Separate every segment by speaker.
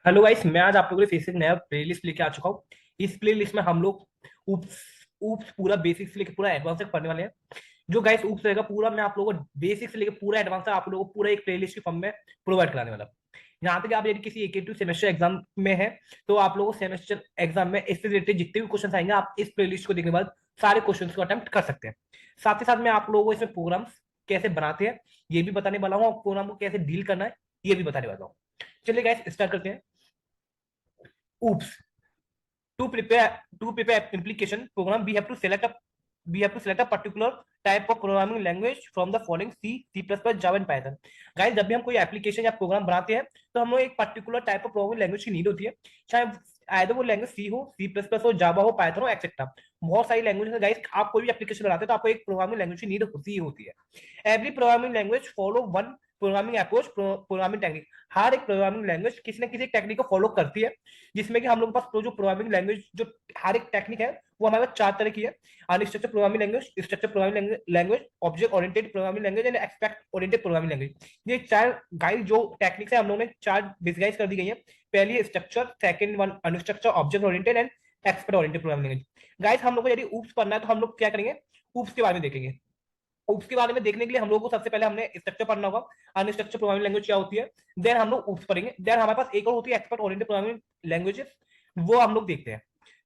Speaker 1: Hello guys, मैं आज आप लोगों के लिए फिर से नया प्लेलिस्ट लेके आ चुका हूँ। इस प्लेलिस्ट में हम लोग ऊप्स ऊप्स पूरा बेसिक से लेके पूरा एडवांस तक पढ़ने वाले हैं। जो गाइस ऊप्स रहेगा पूरा, मैं आप लोगों को बेसिक से लेके पूरा एडवांस तक आप लोगों को पूरा एक प्लेलिस्ट की फॉर्म में प्रोवाइड कराने वाला हूँ। यहाँ तक आप यदि किसी एक सेमेस्टर एग्जाम में है तो आप लोगों को सेमेस्टर एग्जाम में इससे रिलेटेड जितने भी क्वेश्चन आएंगे आप इस प्लेलिस्ट को देखने के बाद सारे क्वेश्चन को अटेम्प्ट कर सकते हैं। साथ ही साथ मैं आप लोगों को इसमें प्रोग्राम्स कैसे बनाते हैं ये भी बताने वाला हूँ, और प्रोग्राम को कैसे डील करना है ये भी बताने वाला हूँ। चलिए गाइस स्टार्ट करते हैं। oops to prepare implication program, we have to select a particular type of programming language from the following: C++, Java and Python। Guys, जब भी हम कोई एप्लीकेशन या प्रोग्राम बनाते हैं तो हम लोग एक particular type of programming language की नीड होती है। चाहे आइदर वो लैंग्वेज सी हो, C++ हो, जावा हो, पाइथन हो, एक्सेट्रा। बहुत सारी लैंग्वेज है गाइस। आप कोई भी एप्लीकेशन बनाते हैं तो आपको एक प्रोग्रामिंग लैंग्वेज की नीड होती ही होती है। Every programming language follow one programming approach, programming technique. हर एक प्रोग्रामिंग लैंग्वेज किसी न किसी टेक्निक को फॉलो करती है, जिसमें कि हम लोग के पास जो प्रोग्रामिंग लैंग्वेज जो हर एक टेक्निक है वो हमारे पास चार तरह की है: unstructured programming language, structured programming language, object oriented programming language and expect oriented programming language. ये चार गाइड जो टेक्निक्स है हम लोगों ने चार डिस्गाइज कर दी गई है। पहली है structure, second one unstructured, object oriented and expect oriented programming language. Guys, हम लोग को यदि ऊप्स पढ़ना है तो हम लोग क्या करेंगे, ऊप्स के बारे में देखेंगे। ऊप्स के बारे में देखने के लिए हम लोग को सबसे पहले हमने स्ट्रक्चर पढ़ना होगा, अनस्ट्रक्चर्ड प्रोग्रामिंग लैंग्वेज क्या होती है। देन हम लोग ऊप्स पढ़ेंगे। देन हमारे पास एक और होती है एक्सपेक्ट ओरिएंटेड प्रोग्रामिंग लैंग्वेजेस, वो हम लोग देखते हैं।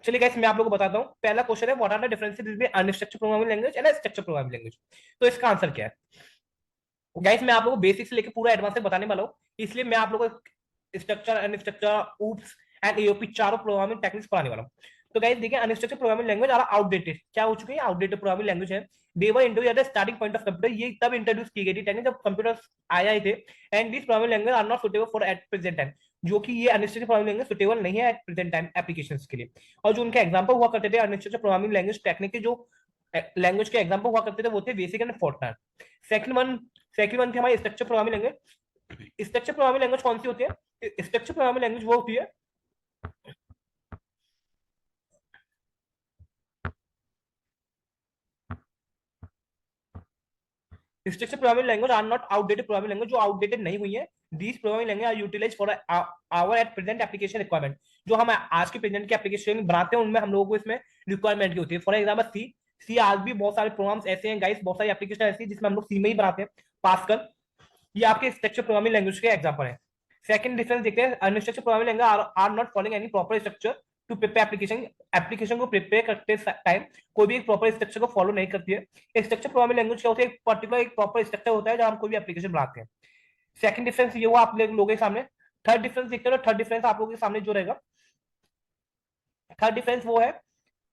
Speaker 1: चलिए गाइस, मैं आप लोगों को बताता हूँ। पहला क्वेश्चन है, what are the differences between unstructured programming language and structured programming language. तो इसका आंसर क्या है गाइस? मैं आप लोगों को बेसिक से लेकर पूरा एडवांस तक बताने वाला हूँ, इसलिए मैं आप लोगों को structure, unstructure, OOPS and AOP चारों प्रोग्रामिंग टेक्निक्स पढ़ाने वाला हूँ। तो गाइस देखिए, unstructured programming language are outdated, क्या हो चुकी है, आउटडेटेड प्रोग्रामिंग लैंग्वेज है। They were introduced at the starting point of computer, ये तब इंट्रोड्यूस की गई थी टेक्निक जब कंप्यूटर आए थे। And this programming language are not suitable for at present time, जो कि ये अनस्ट्रक्चर्ड प्रोग्रामिंग लैंग्वेज सुटेबल नहीं है एट प्रेजेंट टाइम एप्लीकेशंस के लिए। और जो उनके एग्जांपल हुआ करते थे अनस्ट्रक्चर्ड प्रोग्रामिंग लैंग्वेज टेक्निक के, जो लैंग्वेज के एग्जांपल हुआ करते थे वो थे basic and Fortran. Second one second one थी हमारी structure programming language. Structure programming language कौन सी होती है? स्ट्रक्चर प्रोग्रामिंग लैंग्वेज वो होती है, structure programming language are not outdated programming language, जो आउटडेटेड नहीं हुई है। These programming language are utilize for our at present application requirement. जो हम आज के प्रेजेंट के एप्लीकेशन बनाते हैं उनमें हम लोगों को इसमें रिक्वायरमेंट की होती है। फॉर एग्जाम्पल सी सी आज भी बहुत सारे प्रोग्राम्स ऐसे हैं गाइस, बहुत सारी एप्लीकेशन ऐसी है जिसमें हम लोग सी में ही बनाते हैं, पास्कल। ये आपके स्ट्रक्चर प्रोग्रामिंग लैंग्वेज के एग्जांपल है। सेकंड डिफरेंस देखते हैं, unstructured programming language are not following any proper structure to prepare application. Application को प्रिपेयर करते टाइम कोई भी एक प्रॉपर स्ट्रक्चर को फॉलो नहीं करती है। स्ट्रक्चर प्रोग्रामिंग लैंग्वेज क्या होती है, एक पर्टिकुलर एक प्रॉपर स्ट्रक्चर होता है जब हम कोई भी एप्लीकेशन बनाते हैं। सेकंड डिफरेंस ये हुआ आप लोगों के सामने। थर्ड डिफरेंस देखते हैं, थर्ड डिफरेंस आप लोगों के सामने जो रहेगा, थर्ड डिफरेंस वो है,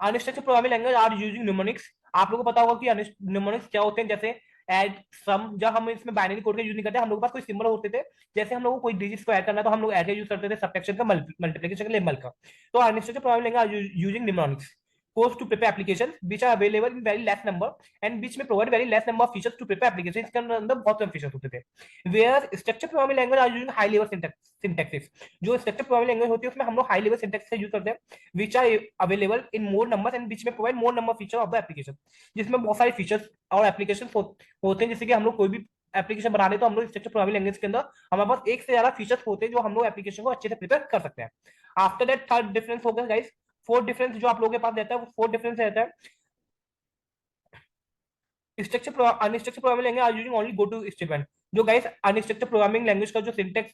Speaker 1: unstructured programming language are using numerics. आप लोगों को पता होगा कि न्यूमेरिक्स क्या होते हैं, जैसे ऐड, सम। जब हम इसमें बाइनरी कोड का यूज नहीं करते, हम लोगों के पास कोई सिंबल होते थे, जैसे हम लोग को कोई डिजिट्स को ऐड करना तो हम लोग ऐड का यूज करते थे, सब्ट्रैक्शन का, मल्टीप्लिकेशन का, लेमल का। तो unstructured programming language are using numerics course to prepare application which are available in very less number and बीच में provide very less number of features to prepare application. इसके अंदर बहुत कम फीचर्स होते थे। Where structure programming language are using high level syntax. जो structure programming language होती है उसमें हम लोग हाई लेवल सिंटैक्स का यूज करते हैं, which are available in more numbers and which may provide more number feature of the application। जिसमें बहुत सारे फीचर्स और एप्लीकेशन होते हैं, जैसे कि हम लोग कोई भी एप्लीकेशन बना रहे तो हम लोग स्ट्रक्चर प्रोग्रामिंग लैंग्वेज के अंदर हमारे पास एक से ज्यादा फीचर्स होते हैं जो हम लोग एप्लीकेशन को अच्छे से प्रिपेयर कर सकते हैं। आफ्टर दैट थर्ड डिफरेंस हो गया गाइस। फोर्थ डिफरेंस जो आप लोगों के पास रहता है वो फोर्थ डिफरेंस रहता है, structure unstructure programming language are using only go to statement. जो गाइस अनस्ट्रक्चर प्रोग्रामिंग लैंग्वेज का जो सिंटेक्स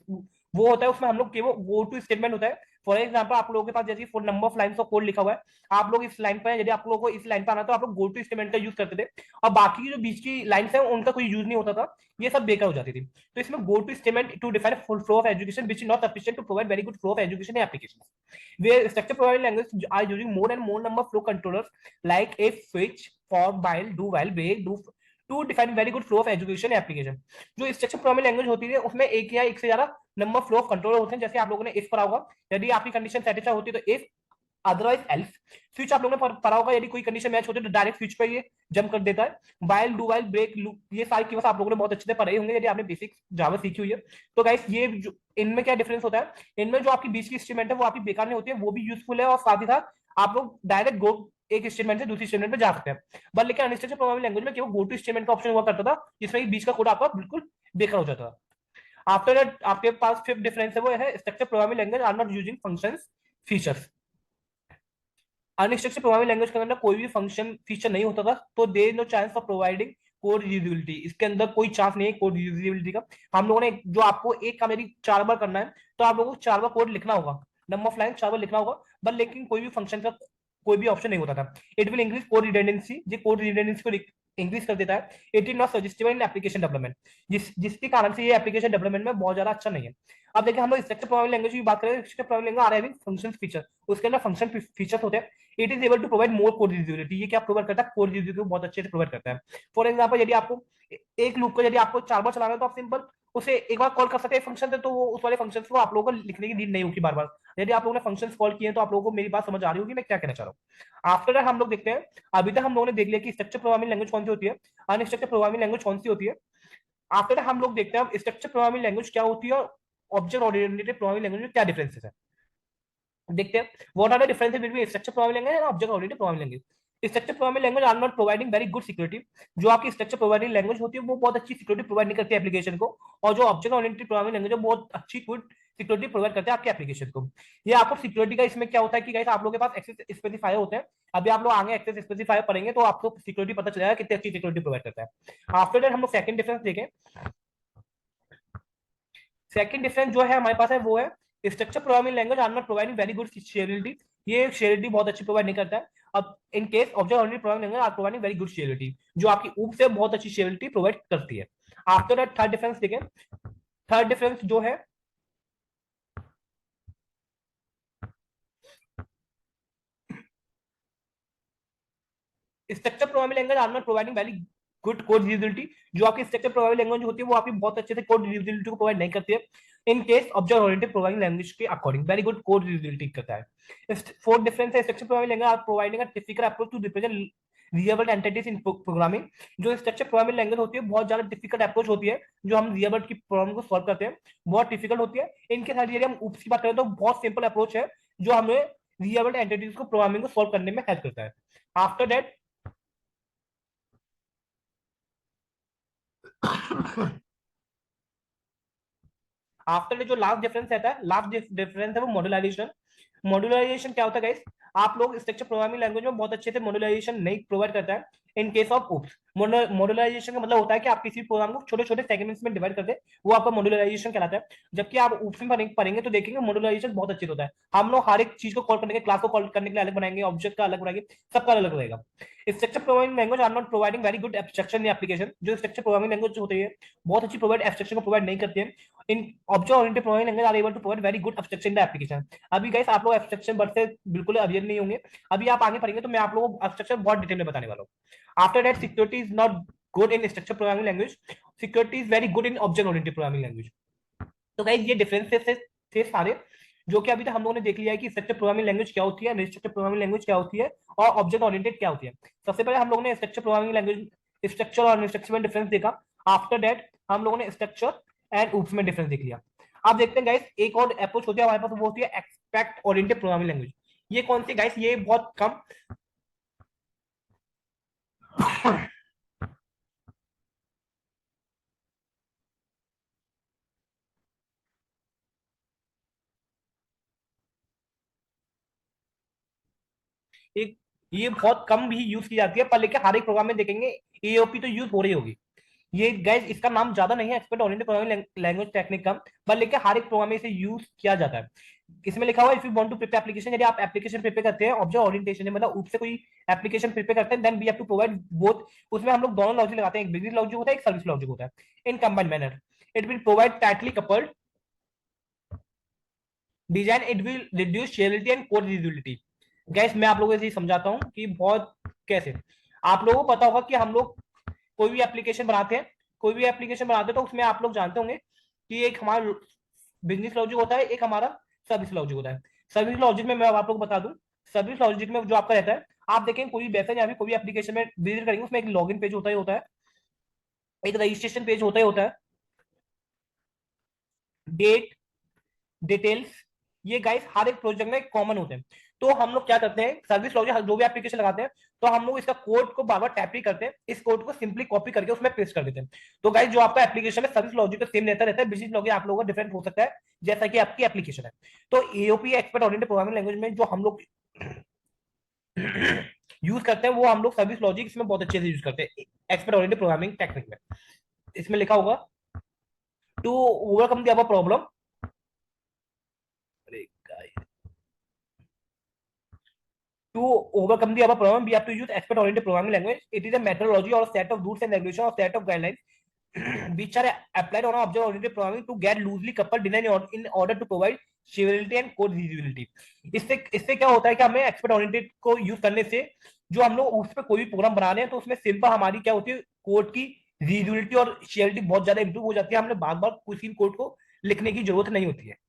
Speaker 1: वो होता है उसमें हम लोग केवल गो टू स्टेटमेंट होता है। फॉर एग्जांपल आप लोगों के पास जैसे four number of lines of code लिखा हुआ है, आप लोग इस लाइन पर यदि आप लोगों को इस लाइन पर आना तो आप लोग गो टू स्टेटमेंट का यूज करते थे, और बाकी की जो बीच की लाइंस है उनका कोई यूज नहीं होता था, ये सब बेकार हो जाती थी। तो इसमें go to statement to define full flow of education which is not sufficient to provide very good flow of education application. where structure programming language are using more and more number of flow controllers like if, switch, for, while, do, while, break, do to define very good flow of education application. जो structure programming language होती है उसमें एक या एक से ज्यादा number flow of controller होते हैं, जैसे आप लोगों ने इफ पढ़ा होगा, यदि आपकी कंडीशन सेटिस्फाई होती है तो इफ, अदरवाइज एल्स। स्विच आप लोगों ने पढ़ा होगा, यदि कोई कंडीशन मैच होती है तो डायरेक्ट स्विच पे ये जंप कर देता है। While, do while, break, loop, ये सारी कीवर्ड्स आप लोगों ने बहुत अच्छे से पढ़े होंगे यदि आपने बेसिक जावा सीखी हुई है। तो गाइस ये इनमें क्या डिफरेंस होता है, इनमें जो आपकी बीच की स्टेटमेंट है वो आपकी बेकार नहीं होती है, वो भी यूजफुल है, और साथ ही साथ आप लोग डायरेक्ट गो एक स्टेटमेंट से दूसरी स्टेटमेंट पे जा सकते हैं। बट लेकिन अनस्ट्रक्चर्ड प्रोग्रामिंग लैंग्वेज में केवल गो टू स्टेटमेंट का ऑप्शन हुआ करता था, जिसमें बीच का कोड आपका बिल्कुल बेकार हो जाता था। आफ्टर दैट आपके पास फिफ्थ डिफरेंस है, वो है structure programming language are not using functions features. Unstructured programming language के अंदर कोई भी फंक्शन फीचर नहीं होता था, तो there is no chance for providing code reusability. इसके अंदर कोई चांस नहीं है कोड रीयूजेबिलिटी का। हम लोगों ने जो आपको एक काम यदि 4 बार करना है, तो आप लोगों को 4 बार कोड लिखना होगा, नंबर ऑफ लाइन 4 बार लिखना होगा, बट लेकिन कोई भी फंक्शन का कोई भी ऑप्शन नहीं होता था। It will increase code redundancy, ये कोड रिडेंडेंसी को इंक्रीज कर देता है। It is not suggestible in application development, जिसके कारण से ये एप्लीकेशन डेवलपमेंट में बहुत ज्यादा अच्छा नहीं है। अब देखिए हम लोग स्ट्रक्चर प्रोग्रामिंग लैंग्वेज की बात करें, structure programming language are having function feature, उसके अंदर फंक्शन फीचर्स होते हैं। It is able to provide more code usability. ये क्या प्रोवाइड करता है, कोड यूजिबिलिटी को बहुत अच्छे से प्रोवाइड करता है। फॉर एग्जांपल यदि आपको एक लूप को यदि आपको 4 बार चलाना है, तो आप सिंपल उसे एक बार कॉल कर सकते हैं फंक्शन से, तो वो उस वाले फंक्शन को आप लोगों को लिखने की नीड नहीं होगी बार बार। यदि आप लोगों ने फंक्शन कॉल किए तो आप लोगों को मेरी बात समझ आ रही होगी मैं क्या कहना चाह रहा हूँ। आफ्टर दैट हम लोग देखते हैं, अभी तक हम लोगों ने देख लिया कि स्ट्रक्चर प्रोग्रामिंग लैंग्वेज कौन सी होती है, अनस्ट्रक्चर प्रोग्रामिंग लैंग्वेज कौन सी होती है। आफ्टर दैट हम लोग देखते हैं स्ट्रक्चर प्रोग्रामिंग लैंग्वेज क्या होती है और ऑब्जेक्ट ओरिएंटेड प्रोग्रामिंग लैंग्वेज में क्या डिफरेंसेस है। देखते हैं what are the differences between structure programming language and object oriented programming language. Structure programming language are not providing very good security. जो आपकी स्ट्रक्चर प्रोग्रामिंग लैंग्वेज होती है वो बहुत अच्छी सिक्योरिटी प्रोवाइड नहीं करती है एप्लीकेशन को, और जो ऑब्जेक्ट ओरिएंटेड प्रोग्रामिंग लैंग्वेज है बहुत अच्छी गुड सिक्योरिटी प्रोवाइड करते हैं आपके एप्लीकेशन को। ये आपको सिक्योरिटी का इसमें क्या होता है कि गाइस आप लोगों के पास एक्सेस स्पेसिफायर होते हैं। अभी आप लोग आगे एक्सेस स्पेसिफायर पढ़ेंगे तो आपको सिक्योरिटी पता चलेगा कितनी अच्छी सिक्योरिटी प्रोवाइड करता है। आफ्टर दैट हम लोग सेकंड डिफरेंस देखें। सेकंड डिफरेंस जो है हमारे पास है वो है structure programming language are not providing very good security. ये शेयरिटी बहुत अच्छी प्रोवाइड नहीं करता है। अब in case object oriented programming language are providing very good security, जो आपकी ऊप से बहुत अच्छी शेयरिटी प्रोवाइड करती है। आफ्टर दैट थर्ड डिफरेंस देखें। थर्ड डिफरेंस जो है structure programming language are not providing very good code usability. जो आपकी स्ट्रक्चर प्रोग्रामिंग लैंग्वेज होती है वो आपकी बहुत अच्छे से कोड यूजिबिलिटी को प्रोवाइड नहीं करती है। In case object oriented programming language के according very good code usability करता है। फोर्थ डिफरेंस है structure programming language are providing a typical approach to represent real world entities in programming. जो structure programming language होती है बहुत ज्यादा difficult approach होती है, जो हम रियल वर्ल्ड की प्रॉब्लम को सॉल्व करते हैं बहुत डिफिकल्ट होती है। इनके साथ यदि हम ऊप्स की बात करें तो बहुत सिंपल अप्रोच है, जो हमें रियल वर्ल्ड एंटिटीज को प्रोग्रामिंग को सॉल्व करने में हेल्प करता है। आफ्टर दैट आफ्टर जो लास्ट डिफरेंस रहता है, लास्ट डिफरेंस है वो मॉड्यूलराइजेशन। मॉड्यूलराइजेशन क्या होता है गाइस, आप लोग स्ट्रक्चर प्रोग्रामिंग लैंग्वेज में बहुत अच्छे से मॉड्यूलराइजेशन नहीं प्रोवाइड करता है। इन केस ऑफ उप्स मॉड्यूलराइजेशन का मतलब होता है कि आप किसी प्रोग्राम को छोटे छोटे सेगमेंट्स में डिवाइड करते हैं, वो आपका मॉड्यूलराइजेशन कहलाता है। जबकि आप उप्स में पढ़ेंगे तो देखेंगे मॉड्यूलराइजेशन बहुत अच्छे से होता है। हम लोग हर एक चीज को कॉल करने के, क्लास को कॉल करने के लिए अलग बनाएंगे, ऑब्जेक्ट का अलग बनाएंगे, सबका अलग रहेगा। Structure programming language are not providing very good abstraction in application. जो स्ट्रक्चर प्रोग्रामिंग लैंग्वेज होती है बहुत अच्छी प्रोवाइड एब्स्ट्रक्शन को प्रोवाइड नहीं करती है। In object oriented programming language are able to provide very good abstraction in the application. अभी गाइस आप लोग एब्स्ट्रक्शन वर्ड से बिल्कुल अवेयर नहीं होंगे, अभी आप आगे पढ़ेंगे तो मैं आप लोगों को एब्स्ट्रक्शन बहुत डिटेल में बताने वाला हूँ। After that security is not good in structure programming language, security is very good in object oriented programming language. तो गाइस ये डिफरेंसेस थे सारे, जो कि अभी तक हम लोगों ने देख लिया है कि स्ट्रक्चर प्रोग्रामिंग लैंग्वेज क्या होती है, स्ट्रक्चर प्रोग्रामिंग लैंग्वेज क्या होती है, और ऑब्जेक्ट ओरिएंटेड क्या होती है। सबसे पहले हम लोगों ने स्ट्रक्चर प्रोग्रामिंग लैंग्वेज स्ट्रक्चर और स्ट्रक्चर में डिफरेंस देखा। आफ्टर दैट हम लोगों ने स्ट्रक्चर एंड ऊप्स में डिफरेंस देख लिया। अब देखते हैं गाइस एक और अप्रोच होती है हमारे पास, वो होती है एक्सपेक्ट ओरिएंटेड प्रोग्रामिंग लैंग्वेज। ये कौन सी गाइस, ये बहुत कम एक ये बहुत कम भी यूज की जाती है, पर लेकिन हर एक प्रोग्राम में देखेंगे एओपी तो यूज हो रही होगी। ये गाइस इसका नाम ज्यादा नहीं है expert oriented programming language technique का, पर लेकिन हर एक प्रोग्राम में इसे यूज किया जाता है। इसमें लिखा हुआ है if you want to prepare application, यदि आप एप्लीकेशन प्रिपेयर करते हैं ऑब्जेक्ट ओरिएंटेशन में, मतलब उससे कोई एप्लीकेशन प्रिपेयर करते हैं, then we have to provide both. उसमें हम लोग दोनों लॉजिक लगाते हैं, एक बिजनेस लॉजिक होता है, एक सर्विस लॉजिक होता है, in combined manner. It will provide tightly coupled design, it will reduce security and code reusability. Guys मैं आप लोगों से समझाता हूँ कि बहुत कैसे। आप लोगों को पता होगा कि हम लोग कोई भी एप्लीकेशन बनाते हैं, कोई भी एप्लीकेशन बनाते हैं तो उसमें आप लोग जानते होंगे कि एक हमारा बिजनेस लॉजिक होता है, एक हमारा सर्विस लॉजिक होता है। सर्विस लॉजिक में मैं आप लोग बता दूं, सर्विस लॉजिक में जो आपका रहता है, आप देखें कोई भी वेबसाइट या फिर कोई भी एप्लीकेशन में विजिट करेंगे, उसमें एक लॉगिन पेज होता है, एक रजिस्ट्रेशन पेज होता है, डेट, डिटेल्स, ये गाइस हर एक प्रोजेक्ट में कॉमन होते हैं। तो हम लोग क्या करते हैं, सर्विस लॉजिक जो भी एप्लीकेशन लगाते हैं, तो हम लोग इसका कोड को बार बार टैप ही करते हैं, इस कोड को सिंपली कॉपी करके उसमें पेस्ट कर देते हैं। तो गाइस जो आपका एप्लीकेशन है सर्विस लॉजिक का सेम रहता है, बिजनेस लॉजिक आप लोगों का डिफरेंट हो सकता है, जैसा कि आपकी एप्लीकेशन है। तो AOP expert oriented programming language में जो हम लोग यूज करते हैं वो हम लोग सर्विस लॉजिक इसमें बहुत अच्छे से यूज करते हैं, एक्सपर्ट ओरिएंटेड प्रोग्रामिंग टेक्निक में। इसमें लिखा होगा to overcome the above problem, to overcome the above problem, we have to use expert-oriented programming language. It is a methodology or a set of rules and regulations or set of guidelines which are applied on object-oriented programming to get loosely coupled design in order to provide stability and code reusability. इससे इससे क्या होता है कि हमें expert oriented को use करने से जो हम लोग उस पर कोई भी प्रोग्राम बना रहे हैं तो उसमें सिंपल हमारी क्या होती है, कोड की रीयूजिबिलिटी और शेयरिटी बहुत ज्यादा इंप्रूव हो जाती है, हमने बार बार किसी कोड को लिखने की जरूरत नहीं होती है।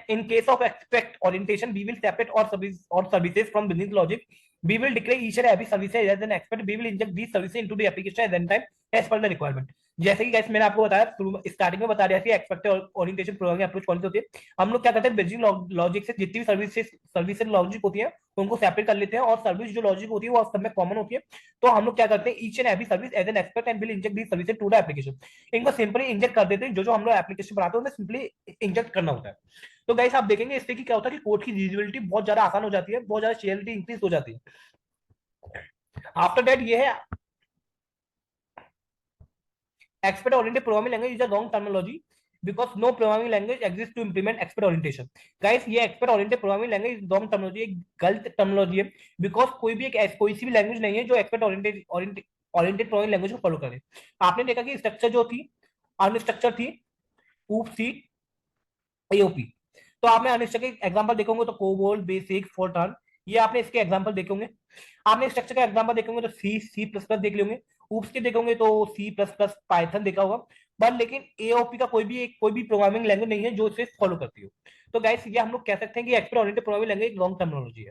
Speaker 1: In case of expect orientation, we will separate all services from business logic. We will declare each and every service as an expert. We will inject these services into the application at any time as per the requirement. जैसे कि guys मैंने आपको बताया starting में बता दिया कि expect orientation programming approach कौन सी होती है। हम लोग क्या करते हैं, बिजनेस लॉजिक से जितनी भी सर्विसेज लॉजिक होती है उनको सेपरेट कर लेते हैं, और सर्विस जो लॉजिक होती है वो सब में कॉमन होती है। तो हम लोग क्या करते हैं, each and every service as an expert and will inject the services to the application. इनको सिंपली इंजेक्ट कर देते हैं, जो हम लोग एप्लीकेशन बनाते हैं उन्हें सिंपली इंजेक्ट करना होता है। तो गाइस आप देखेंगे इससे कि क्या होता है कि कोड की रीयूजेबिलिटी बहुत ज्यादा आसान हो जाती है, बहुत ज्यादा शेयरिटी इंक्रीज हो जाती है। आफ्टर दैट ये है expert oriented programming language is a wrong terminology because no programming language exists to implement expert orientation. Guys ये expert oriented programming language is wrong terminology, एक गलत terminology है, because कोई सी भी लैंग्वेज नहीं है जो expert oriented programming language को फॉलो करे। आपने देखा कि स्ट्रक्चर जो थी अनस्ट्रक्चर थी, ऊप सी, एओपी। तो आपने अनस्ट्रक्चर के एग्जांपल देखे होंगे तो कोबोल, बेसिक, फोर्ट्रान, ये आपने इसके एग्जांपल देखे होंगे। आपने स्ट्रक्चर का एग्जांपल देखे होंगे तो सी प्लस प्लस देख लेंगे, ऊप्स के देखेंगे तो सी प्लस प्लस, पाइथन देखा होगा। बट लेकिन एओपी का कोई भी प्रोग्रामिंग लैंग्वेज नहीं है जो इसे फॉलो करती हो। तो गाइस ये हम लोग कह सकते हैं कि expert oriented programming language long terminology है।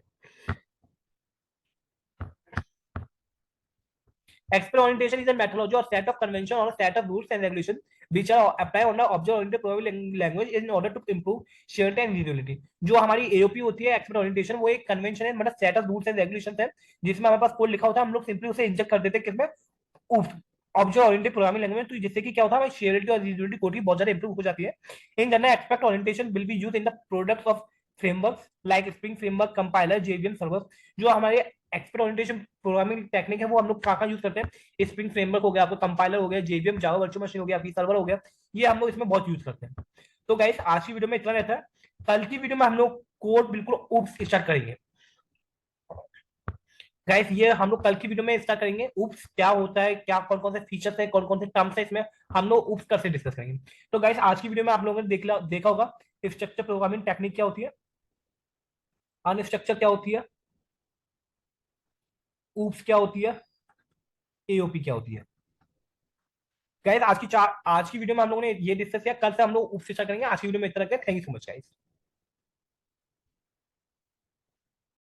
Speaker 1: Expert orientation is a methodology or set of convention or a set of rules and regulations which are applied on the object-oriented programming language in order to improve surety and readability. जो हमारी AOP होती है expert orientation, वो एक convention है, मतलब set of rules and regulations है, जिसमें हमारे पास कोड लिखा होता है, हम लोग सिंपली उसे इंजेक्ट कर देते हैं किसमें, ऑब्जेक्ट ओरिएंटेड प्रोग्रामिंग लैंग्वेज। तो जिससे कि क्या होता है, हमारी शेयरिटी और रीयूजेबिलिटी कोड की बहुत ज्यादा इंप्रूव हो जाती है। In general expert orientation will be used in the products of frameworks like spring framework, compiler, JVM server. जो हमारे एक्सपर्ट ओरिएंटेशन प्रोग्रामिंग टेक्निक है वो हम लोग कहाँ यूज करते हैं, स्प्रिंग फ्रेमवर्क हो गया, आपका कंपाइलर हो गया, जेवीएम जावा वर्चुअल मशीन हो गया, आपकी सर्वर हो गया, ये हम लोग इसमें बहुत यूज करते हैं। तो गाइस आज की वीडियो में इतना रहता है, कल की वीडियो में हम लोग कोड बिल्कुल ऊप्स स्टार्ट करेंगे। गाइस ये हम लोग कल की वीडियो में स्टार्ट करेंगे, ऊप्स क्या होता है, क्या कौन कौन से फीचर्स है, कौन कौन से टर्म्स है, इसमें हम लोग ऊप्स कर से डिस्कस करेंगे। तो गाइस आज की वीडियो में आप लोगों ने देखा होगा स्ट्रक्चर प्रोग्रामिंग टेक्निक क्या होती है, अनस्ट्रक्चर क्या होती है, ऊप्स क्या होती है, एओपी क्या होती है। गाइस आज की वीडियो में हम लोगों ने ये डिस्कस किया, कल से हम लोग ऊप्स स्टार्ट करेंगे। आज की वीडियो में इतना रखते हैं, thank you so much guys.